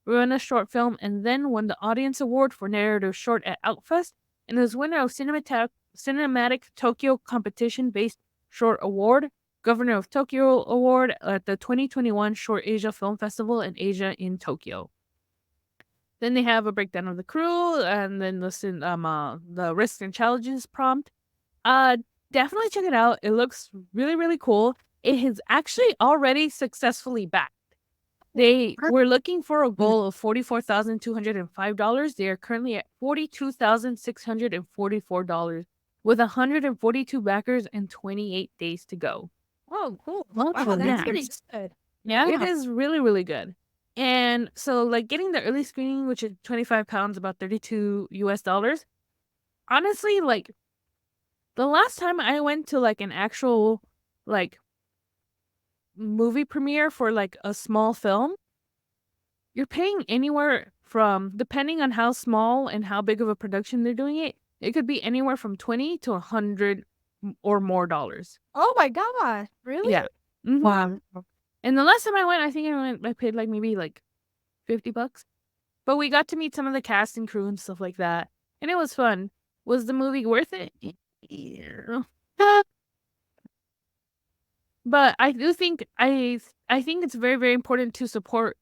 Ravenna's short film And Then won the Audience Award for Narrative Short at Outfest and is winner of Cinematic Tokyo Competition-based Short Award, Governor of Tokyo Award at the 2021 Short Asia Film Festival in Asia in Tokyo. Then they have a breakdown of the crew, and then listen the risks and challenges prompt. Definitely check it out. It looks really, really cool. It has actually already successfully backed. They were looking for a goal of $44,205. They are currently at $42,644 with 142 backers and 28 days to go. Oh, cool. Wow, Wow, that's that's pretty good. Yeah, it is really, really good. And so, like, getting the early screening, which is 25 pounds, about $32 US. Honestly, like, the last time I went to, like, an actual, like, movie premiere for, like, a small film, you're paying anywhere from, depending on how small and how big of a production they're doing it, it could be anywhere from $20 to $100 or more dollars. Oh my God. Really? Yeah. Mhm. Wow. And the last time I went, I paid like maybe like $50. But we got to meet some of the cast and crew and stuff like that. And it was fun. Was the movie worth it? Yeah. But I do think I think it's very, very important to support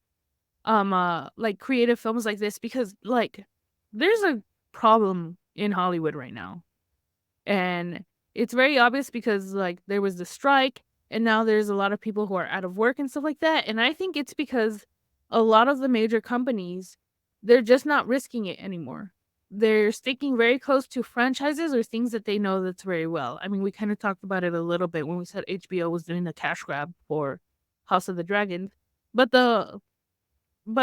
like creative films like this, because like there's a problem in Hollywood right now. And it's very obvious because like there was the strike, and now there's a lot of people who are out of work and stuff like that. And I think it's because a lot of the major companies, they're just not risking it anymore. They're sticking very close to franchises or things that they know that's very well. I mean, we kind of talked about it a little bit when we said HBO was doing the cash grab for House of the Dragon. But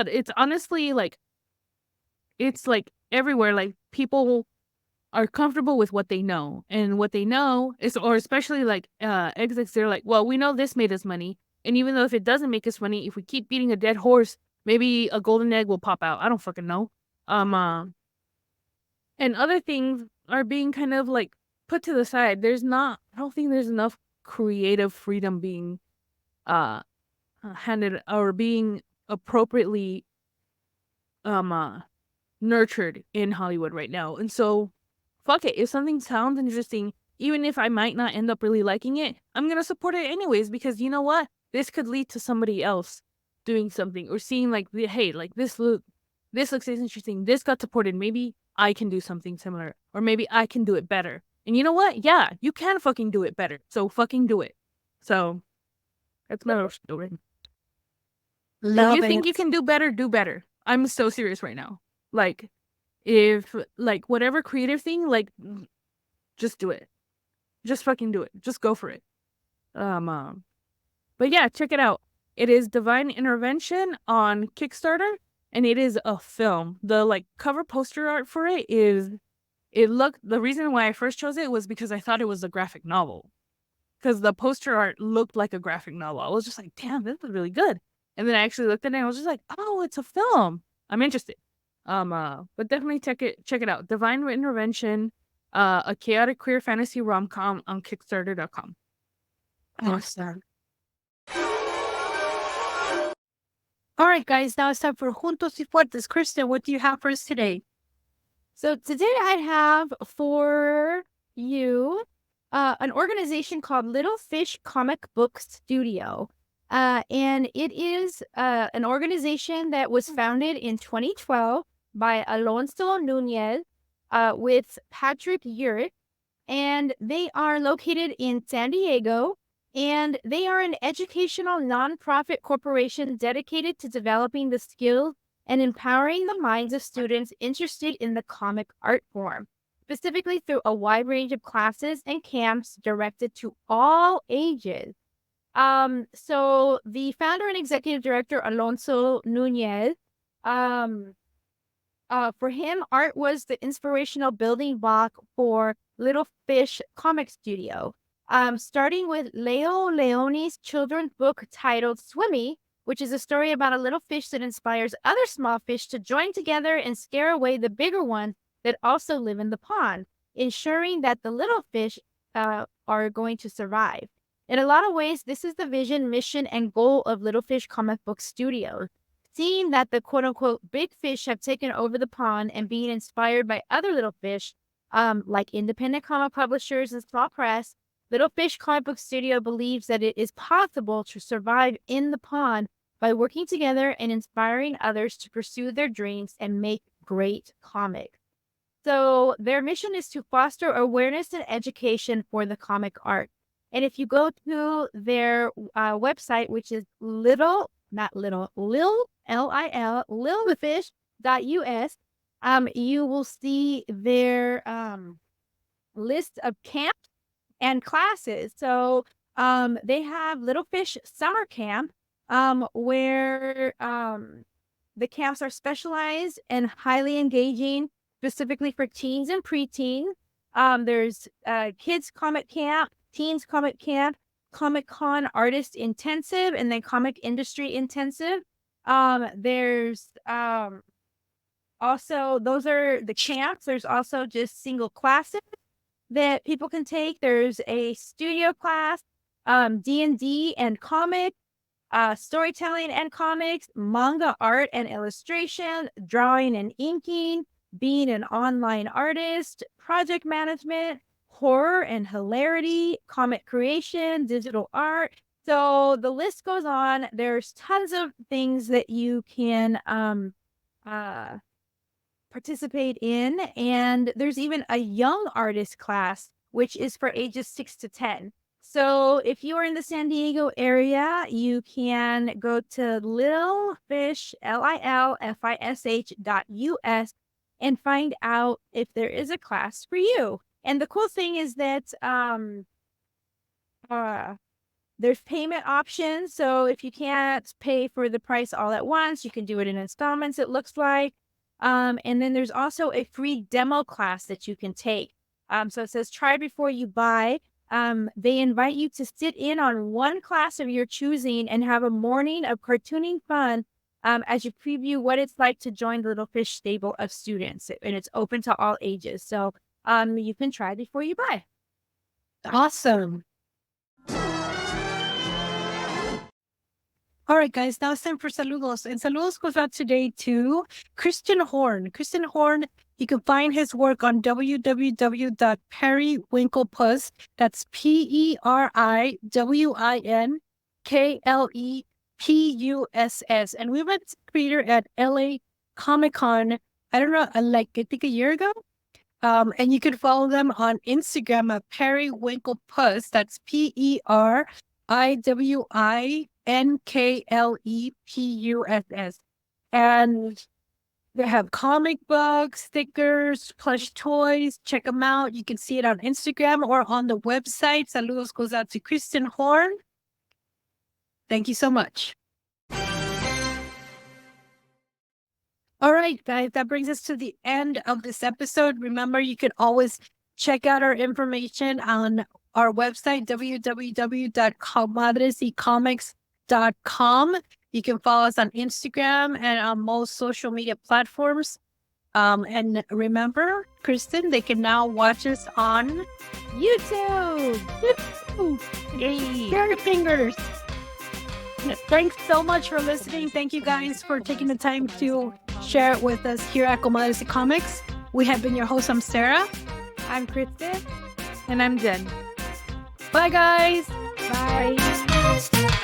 it's honestly like, it's like everywhere. Like people are comfortable with what they know, and what they know is, or especially like execs, they're like, well, we know this made us money, and even though if it doesn't make us money, if we keep beating a dead horse, maybe a golden egg will pop out. I don't fucking know. And other things are being kind of like put to the side. I don't think there's enough creative freedom being handed or being appropriately nurtured in Hollywood right now. And so fuck it, if something sounds interesting, even if I might not end up really liking it, I'm gonna support it anyways, because you know what, this could lead to somebody else doing something or seeing like, hey, like this looks interesting, this got supported, maybe I can do something similar, or maybe I can do it better. And you know what, yeah, you can fucking do it better, so fucking do it. So that's my little story. If you think you can do better, do better. I'm so serious right now. Like, if like whatever creative thing, like just do it. Just fucking do it. Just go for it. But yeah, check it out. It is Divine Intervention on Kickstarter, and it is a film. The like cover poster art for it is, the reason why I first chose it was because I thought it was a graphic novel. Because the poster art looked like a graphic novel. I was just like, damn, this is really good. And then I actually looked at it and I was just like, oh, it's a film. I'm interested. But definitely check it out. Divine Intervention a Chaotic Queer Fantasy Rom-Com on Kickstarter.com. Awesome. All right, guys, now it's time for Juntos y Fuertes. Kristen, what do you have for us today? So today I have for you an organization called Little Fish Comic Book Studio. And it is an organization that was founded in 2012 by Alonso Nunez with Patrick Urick. And they are located in San Diego. And they are an educational nonprofit corporation dedicated to developing the skills and empowering the minds of students interested in the comic art form, specifically through a wide range of classes and camps directed to all ages. So the founder and executive director, Alonso Nunez, for him, art was the inspirational building block for Little Fish Comic Studio. Starting with Leo Leone's children's book titled Swimmy, which is a story about a little fish that inspires other small fish to join together and scare away the bigger ones that also live in the pond, ensuring that the little fish are going to survive. In a lot of ways, this is the vision, mission, and goal of Little Fish Comic Book Studio. Seeing that the quote-unquote big fish have taken over the pond and being inspired by other little fish, like independent comic publishers and small press, Little Fish Comic Book Studio believes that it is possible to survive in the pond by working together and inspiring others to pursue their dreams and make great comics. So their mission is to foster awareness and education for the comic art. And if you go to their website, which is lilfish.us, you will see their list of camps and classes. So they have Little Fish Summer Camp, where the camps are specialized and highly engaging, specifically for teens and preteens. There's Kids Comic Camp, Teens Comic Camp, Comic Con Artist Intensive, and then Comic Industry Intensive. There's also, those are the camps. There's also just single classes that people can take. There's a studio class, D&D and comic, storytelling and comics, manga art and illustration, drawing and inking, being an online artist, project management, horror and hilarity, comic creation, digital art. So the list goes on. There's tons of things that you can participate in, and there's even a young artist class, which is for ages 6 to 10. So if you are in the San Diego area, you can go to lilfish.us and find out if there is a class for you. And the cool thing is that there's payment options. So if you can't pay for the price all at once, you can do it in installments, it looks like. And then there's also a free demo class that you can take. So it says, try before you buy. They invite you to sit in on one class of your choosing and have a morning of cartooning fun as you preview what it's like to join the Little Fish stable of students. And it's open to all ages. So you can try before you buy. Awesome. All right, guys, now it's time for saludos. And saludos goes out today to Christian Horn. Christian Horn, you can find his work on www.periwinklepus. That's PERIWINKLEPUSS. And we met creator at LA Comic Con, I don't know, I think a year ago. And you can follow them on Instagram at Periwinklepus. That's PERIWINKLEPUSS. And they have comic books, stickers, plush toys. Check them out. You can see it on Instagram or on the website. Saludos goes out to Kristen Horn. Thank you so much. All right, guys, that brings us to the end of this episode. Remember, you can always check out our information on our website, www.comadresycomics.com. You can follow us on Instagram and on most social media platforms. And remember, Kristen, they can now watch us on YouTube. Yay. Your fingers. Thanks so much for listening. Thank you guys for taking the time to share it with us here at Comadres Comics. We have been your host. I'm Sarah. I'm Kristen. And I'm Jen. Bye, guys. Bye.